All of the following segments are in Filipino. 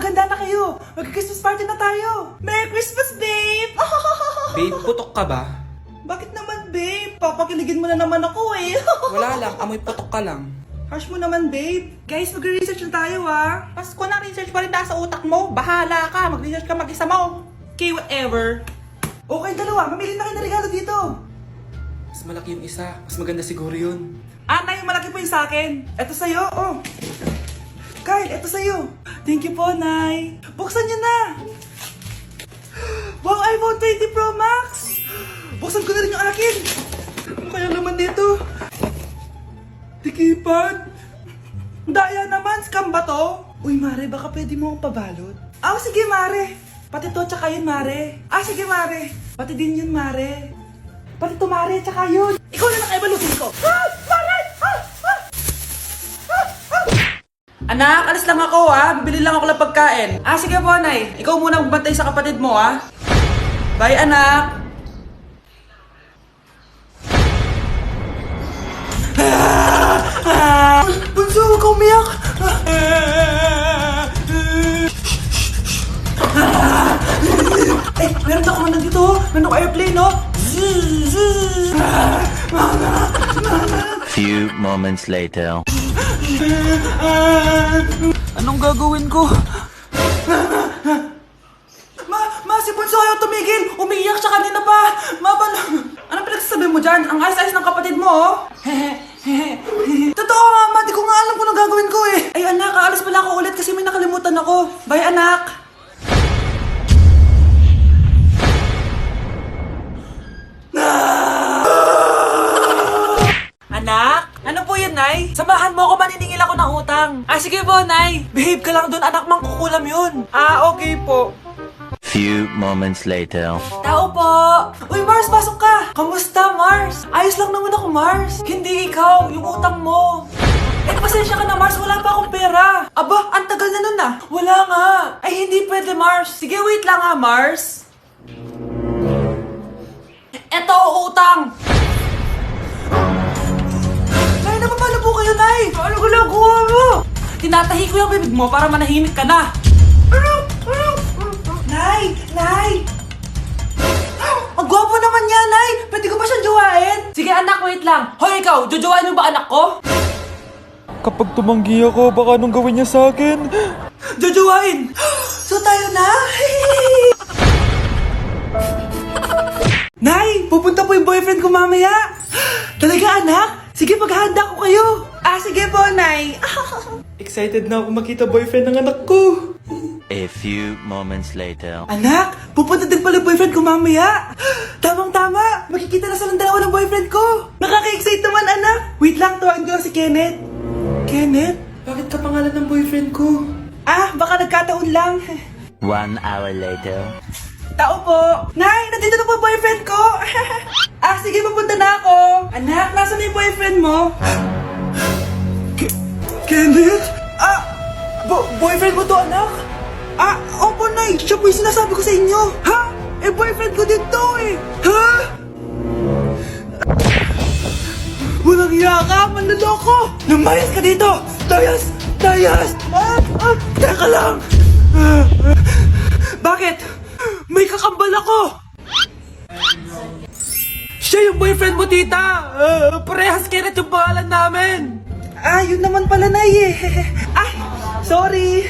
maganda na kayo. Mag-Christmas party na tayo. Merry Christmas, babe! Babe, putok ka ba? Bakit naman, babe? Papakiligin mo na naman ako eh. Wala lang, amoy putok ka lang. Harsh mo naman, babe. Guys, mag-research na tayo, ah. Pasko na, research pa rin nasa utak mo. Bahala ka, mag-research ka mag-isa mo. Okay, whatever. Okay, dalawa. Mamili na kayo ng regalo dito. Mas malaki yung isa, mas maganda siguro yun. Nay, malaki po yung sa akin. Ito sa'yo, oh. Kyle, ito sa'yo. Thank you po, Nay. Buksan niyo na. Wow, iPhone 20 Pro Max. Buksan ko na rin yung akin. Ano kaya naman dito? Tikipad. Daya naman, scam ba to? Uy, Mare, baka pwede mo akong pabalot. Sige, Mare. Pati to, tsaka yun, Mare. Sige, Mare. Pati din yun, Mare. Pati to, Mare, tsaka yun. Ikaw na nakaibalutin ko. Mare! Anak, alis lang ako, bibili lang ako ng pagkain. Sige po, Nay. Ikaw muna magbantay sa kapatid mo, Bye, anak. Bunso, huwag ka umiyak. Meron ako nandito, meron ako airplane, Few moments later. Anong gagawin ko? Si Bunso ayaw tumigil! Umiiyak siya kanina pa! Anong pinagsasabi mo dyan? Ang ayos-ayos ng kapatid mo, Totoo, Mama! Di ko nga alam kung anong gagawin ko, Ay, anak, aalis pala ako ulit kasi may nakalimutan ako. Bye, anak! Anak? Ano po yun, Nay? Samahan mo ako, maniningil ako ng utang. Sige po, Nay. Behave ka lang dun, anak, mangkukulam yun. Okay po. Few moments later. Tao po! Uy, Mars, pasok ka! Kamusta, Mars? Ayos lang naman ako, Mars. Hindi ikaw, yung utang mo. Pasensya ka na, Mars. Wala pa akong pera. Aba, ang tagal na nun, Wala nga. Hindi pwede, Mars. Sige, wait lang, Mars. Eto, utang. Nay, napapala po kayo, Nay. Ano ginagawa mo? Tinatahi ko yung bibig mo para manahimik ka na. Nay! Nay! Ang gwapo naman niya, Nay! Pwede ko ba siyang jowain? Sige, anak, wait lang. Hoy, ikaw, jojowain mo ba anak ko? Kapag tumanggi ako, baka anong gawin niya sa akin? Jojowain! So tayo na? Nay! Pupunta po yung boyfriend ko mamaya! Talaga, anak? Sige, paghahanda ko kayo! Sige po, Nay! Excited na ako makita boyfriend ng anak ko! A few moments later. Anak, pupunta din pala yung boyfriend ko mamaya. Tamang-tama, makikita na silang dalawa ng boyfriend ko. Nakaka-excite naman, anak. Wait lang, tawagin ko si Kenneth. Kenneth? Bakit ka pangalan ng boyfriend ko? Baka nagkataon lang. 1 hour later. Tao po. Nay, nandito na po boyfriend ko. Sige, pupunta na ako. Anak, nasa na yung boyfriend mo? Kenneth? Boyfriend mo to, anak? Opo, Nay. Siya po yung sinasabi ko sa inyo. Boyfriend ko din to, Walang hiya ka, manloloko! Lumayas ka dito! Tayas! Teka lang! Bakit? May kakambal ako! Siya yung boyfriend mo, tita! Parehas Kenneth yung pangalan namin! Yun naman pala, Nay, sorry!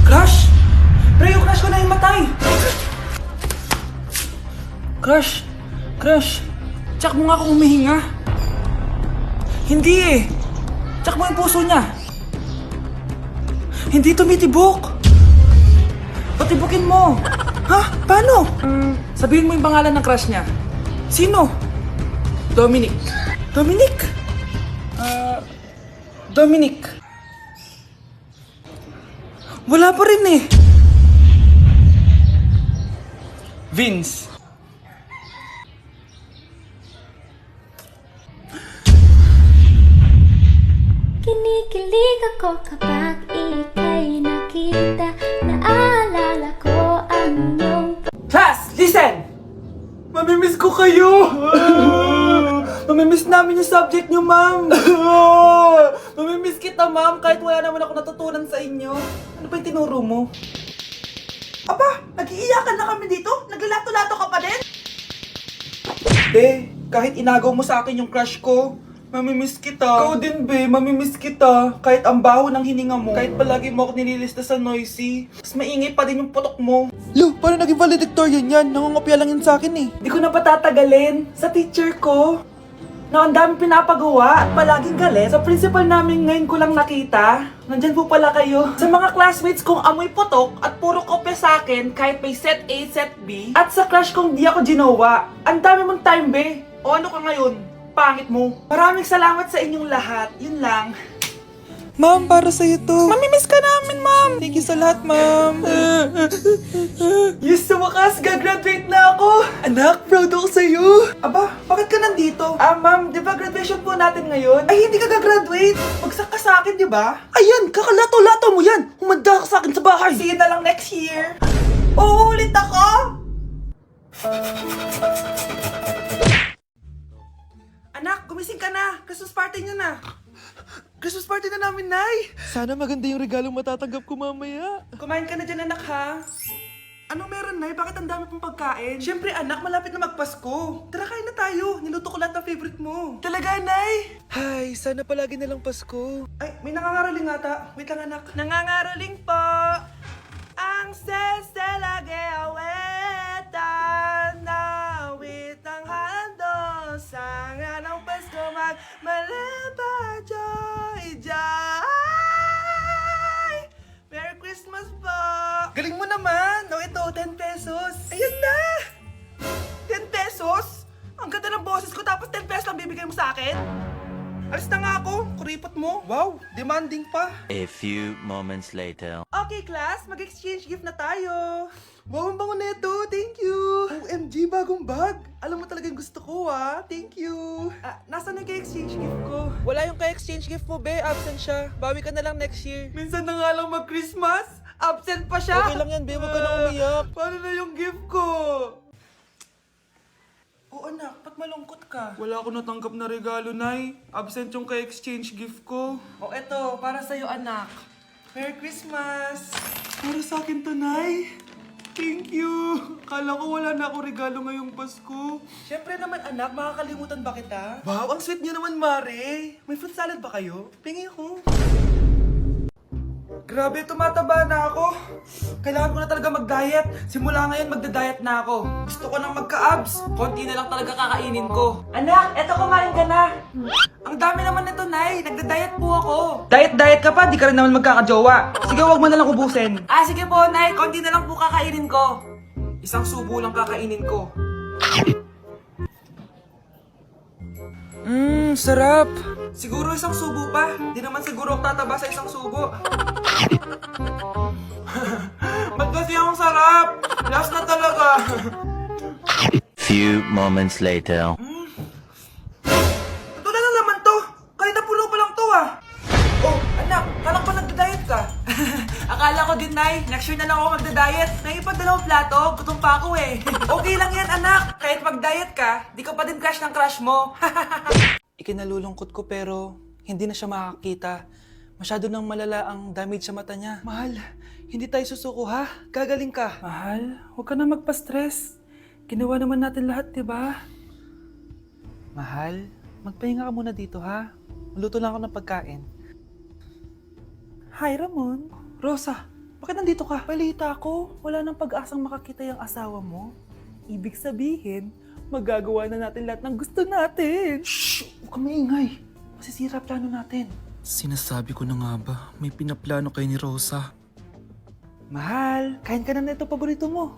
Crush? Pre, yung crush ko na yung matay! Crush! Tsak mo nga kung humihinga. Hindi Tsak mo yung puso niya. Hindi tumitibok. Patibukin mo. Paano? Sabihin mo yung pangalan ng crush niya. Sino? Dominic. Wala pa rin Vince. Kinikilig ako kapag ika'y nakita. Naalala ko ang iyong Class, listen! Mamimiss ko kayo! Mamimiss namin yung subject nyo, ma'am! Basta ma'am, kahit wala naman ako natutunan sa inyo. Ano ba yung tinuro mo? Aba, nag-iiyakan na kami dito? Naglalato-lato ka pa din? Be, kahit inagaw mo sa akin yung crush ko, mamimiss kita. Ikaw din, be, mamimiss kita. Kahit ang baho ng hininga mo, kahit palagi mo ako nililista sa noisy, mas maingay pa din yung putok mo. Lo, paano naging valedictorian yan? Nangungopia lang yun sa akin eh. Di ko na patatagalin sa teacher ko na ang dami pinapagawa at palaging galit. Sa principal namin ngayon ko lang nakita. Nandyan po pala kayo. Sa mga classmates kong amoy putok at puro kopya sa akin kahit may set A, set B. At sa crush kong di ako ginawa. Ang dami mong time, be. O ano ka ngayon? Pangit mo. Maraming salamat sa inyong lahat. Yun lang. Ma'am, para sa'yo to. Mamimiss ka namin, ma'am. Thank you sa lahat, ma'am. Yes, sa wakas, gagraduate na ako. Anak, proud ako sa'yo. Aba, bakit ka nandito? Ma'am, di ba graduation po natin ngayon? Ay, hindi ka gagraduate. Bagsak ka sa akin, di ba? Ayan, kakalato-lato mo yan. Humanda ka sa akin sa bahay. See you na lang next year. Uulit ako. Anak, gumising ka na. Christmas party niyo na. Christmas party na namin, Nay. Sana maganda yung regalong matatanggap ko mamaya. Kumain ka na dyan, anak, ha? Anong meron, Nay? Bakit ang dami pong pagkain? Siyempre, anak, malapit na magpasko. Tara, kain na tayo. Niluto ko lahat ng favorite mo. Talaga, Nay? Hay, sana palagi na lang Pasko. Ay, may nangangaraling ata. Wait lang, anak. Nangangaraling po. Ang seselage awetan na witang hando sa nga ng Pasko magmalaba joy joy. Merry Christmas po! Galing mo naman! No, ito, 10 pesos. Ayan na! 10 pesos? Ang ganda ng boses ko tapos 10 pesos lang bibigay mo sa akin? Alis na nga ako, kuripot mo. Wow, demanding pa. A few moments later. Okay, class, mag-exchange gift na tayo. Wow, ang bango neto. Thank you. OMG, bagong bag. Alam mo talaga yung gusto ko, ah. Thank you. Nasaan yung exchange gift ko? Wala yung ka-exchange gift mo, be. Absent siya. Bawi ka na lang next year. Minsan na nga lang mag-Christmas. Absent pa siya. Okay lang yan, be. Huwag ka na umiyak. Paano na yung gift ko? Oh, anak, ba't malungkot ka? Wala ako natanggap na regalo, Nay. Absent yung ka-exchange gift ko. Oh, eto, para sa'yo, anak. Merry Christmas! Para sa akin to, Nay. Thank you! Kala ko wala na ako regalo ngayong Pasko. Siyempre naman, anak, makakalimutan ba kita? Wow, ang sweet niyo naman, Mare. May fruit salad ba kayo? Pingi ko. Grabe, tumataba na ako. Kailangan ko na talaga mag-diet. Simula ngayon, magda-diet na ako. Gusto ko nang magka-abs. Konti na lang talaga kakainin ko. Anak, eto kumain ka na. Ang dami naman nito, Nay. Nagda-diet po ako. Diet ka pa? Di ka rin naman magkakajowa. Sige, wag mo na lang ubusin. Sige po, Nay. Konti na lang po kakainin ko. Isang subo lang kakainin ko. Sarap. Siguro isang subo pa. Di naman siguro ako tataba sa isang subo. Ba't kasi ang sarap? Last na talaga. Few moments later. Ito na naman to. Kanina puno pa lang to, ah. Oh, anak, kala ko nagda-diet ka. Akala ko din, Nay. Next year na lang ako magda-diet. Naipag-dalawang plato, gutom pa ako eh. Okay lang yan, anak. Kahit mag-diet ka, di ka pa din crush ng crush mo. Ikinalulungkot ko pero hindi na siya makakita. Masyado nang malala ang damage sa mata niya. Mahal, hindi tayo susuko ha? Gagaling ka. Mahal, huwag ka na magpa-stress. Ginawa naman natin lahat, di ba? Mahal, magpahinga ka muna dito ha? Maluto lang ako ng pagkain. Hi, Ramon. Rosa, bakit nandito ka? Balita ko, wala nang pag-asang makakita yung asawa mo. Ibig sabihin, magagawa na natin lahat ng gusto natin. Shh! Huwag ka maingay. Masisira plano natin. Sinasabi ko na nga ba, may pinaplano kay ni Rosa. Mahal, kain ka na nito paborito mo.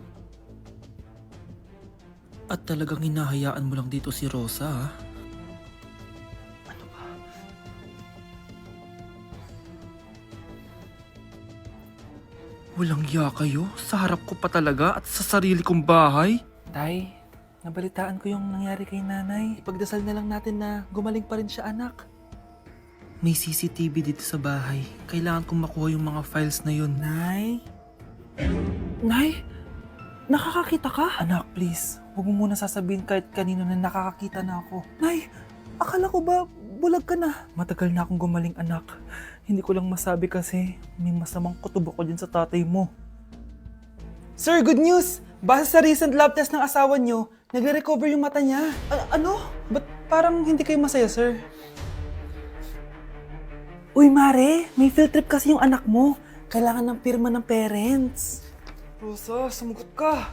At talagang hinahayaan mo lang dito si Rosa ha? Ano ba? Walang ya kayo? Sa harap ko pa talaga at sa sarili kong bahay? Tay, nabalitaan ko yung nangyari kay nanay. Ipagdasal na lang natin na gumaling pa rin siya, anak. May CCTV dito sa bahay. Kailangan kong makuha yung mga files na yun. Nay? Nay? Nakakakita ka? Anak, please. Huwag mo muna sasabihin kahit kanino na nakakakita na ako. Nay, akala ko ba bulag ka na. Matagal na akong gumaling, anak. Hindi ko lang masabi kasi may masamang kutob ako dyan sa tatay mo. Sir, good news! Base sa recent lab test ng asawa nyo, nagre-recover yung mata niya. Ano? Ba't parang hindi kayo masaya, sir? Uy, Mare, may field trip kasi yung anak mo. Kailangan ng pirma ng parents. Rosa, sumagot ka.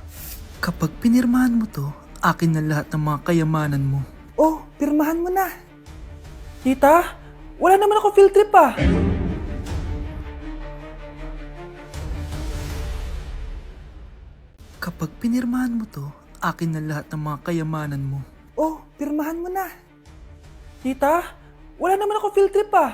Kapag pinirmahan mo to, akin na lahat ng mga kayamanan mo. Oh, pirmahan mo na. Tita, wala naman ako field trip ah. Kapag pinirmahan mo to, akin na lahat ng mga kayamanan mo. Oh, pirmahan mo na. Tita, wala naman ako field trip ah.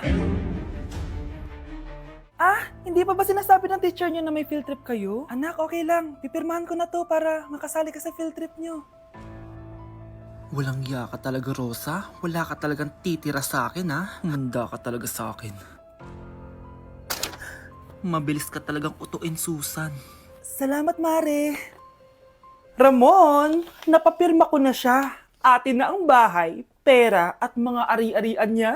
Ah, hindi pa ba sinasabi ng teacher niyo na may field trip kayo? Anak, okay lang. Pipirmahan ko na to para makasali ka sa field trip niyo. Walang iya ka talaga, Rosa. Wala ka talagang titira sa akin, ha? Manda ka talaga sa akin. Mabilis ka talagang utuin, Susan. Salamat, Mare. Ramon, napapirma ko na siya. Atin na ang bahay, pera at mga ari-arian niya.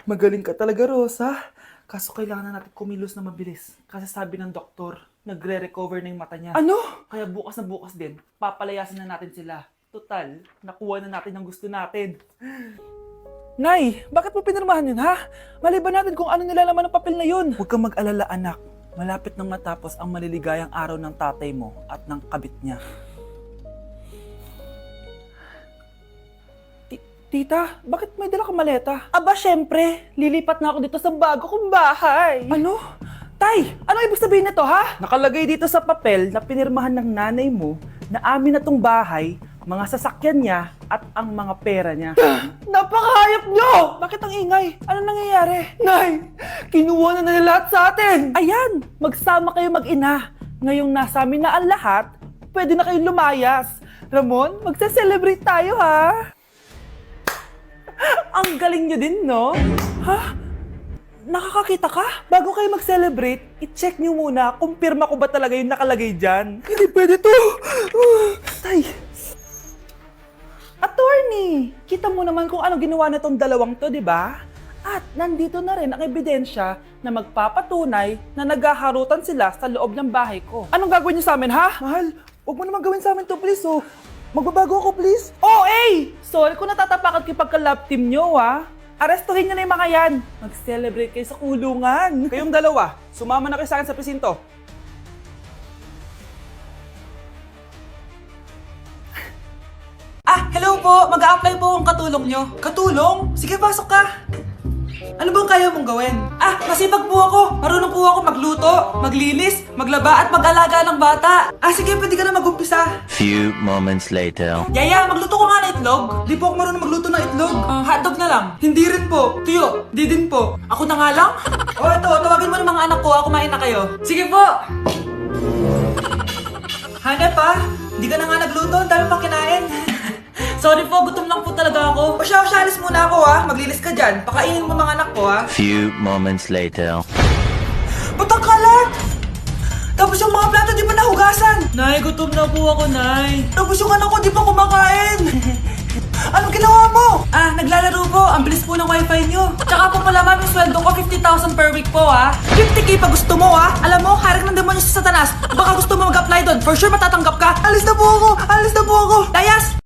Magaling ka talaga, Rosa. Kaso kailangan na natin kumilos na mabilis. Kasi sabi ng doktor, nagre-recover na yung mata niya. Ano? Kaya bukas na bukas din, papalayasin na natin sila. Total, nakuha na natin ang gusto natin. Nay, bakit mo pinirmahan yun, ha? Maliban natin kung ano nilalaman ng papel na yun. Huwag kang mag-alala, anak. Malapit nang matapos ang maliligayang araw ng tatay mo at ng kabit niya. Tita, bakit may dala kang maleta? Aba, syempre. Lilipat na ako dito sa bago kong bahay. Ano? Tay, ano ibig sabihin nito, ha? Nakalagay dito sa papel na pinirmahan ng nanay mo na amin na tong bahay, mga sasakyan niya at ang mga pera niya. Napakahayop nyo! Bakit ang ingay? Ano nangyayari? Nay, kinuha na nila lahat sa atin! Ayan, magsama kayo mag-ina. Ngayong nasa amin na ang lahat, pwede na kayong lumayas. Ramon, magse-celebrate tayo, ha? Ang galing nyo din, no? Ha? Nakakakita ka? Bago kayo mag-celebrate, i-check nyo muna kung pirma ko ba talaga yung nakalagay dyan. Hindi pwede to! Tay! Attorney! Kita mo naman kung ano ginawa na tong dalawang to, di ba? At nandito na rin ang ebidensya na magpapatunay na naghaharutan sila sa loob ng bahay ko. Anong gagawin nyo sa amin, ha? Mahal, huwag mo naman gawin sa amin to, please, oh. Magbabago ako, please. Oh, eh! Sorry kung natatapakan kayo pagka-love team nyo, ha? Arestuhin nyo na yung mga yan. Mag-celebrate kayo sa kulungan. Kayong dalawa, sumama na kayo sa akin sa presinto. Ah, hello po. Mag-a-apply po akong katulong nyo. Katulong? Sige, pasok ka. Ano bang kaya mong gawin? Ah, masipag po ako. Marunong po ako magluto, maglinis, maglaba at mag-alaga ng bata. Ah, sige, pwede ka na mag-umpisa. Few moments later. Yaya, magluto ko nga ng itlog. Di po ako marunong magluto ng itlog. Hotdog na lang. Hindi rin po. Tuyo, di din po. Ako na nga lang? O, ito, tawagin mo ng mga anak ko. Kumain na kayo. Sige po. Hanep pa? Di ka na nga nagluto. Ang dami pang kinain. Sorry po, gutom lang po talaga ako. O siya, alis muna ako, ha. Maglilis ka dyan. Pakainin mo mga anak ko, ha. Few moments later. Ba't ang kalat? Tapos yung mga plato di pa nahugasan. Nay, gutom na po ako, Nay. Tapos yung anak ko di pa kumakain. Anong ginawa mo? Ah, naglalaro po. Ang bilis po ng wifi nyo. Tsaka po pala, ma'am, yung sweldo ko 50,000 per week po, ha. 50k pa gusto mo, ha. Alam mo, harak ng demonyo sa Satanas. Baka gusto mo mag-apply doon. For sure matatanggap ka. Alis na po ako. Alis na po ako. Layas!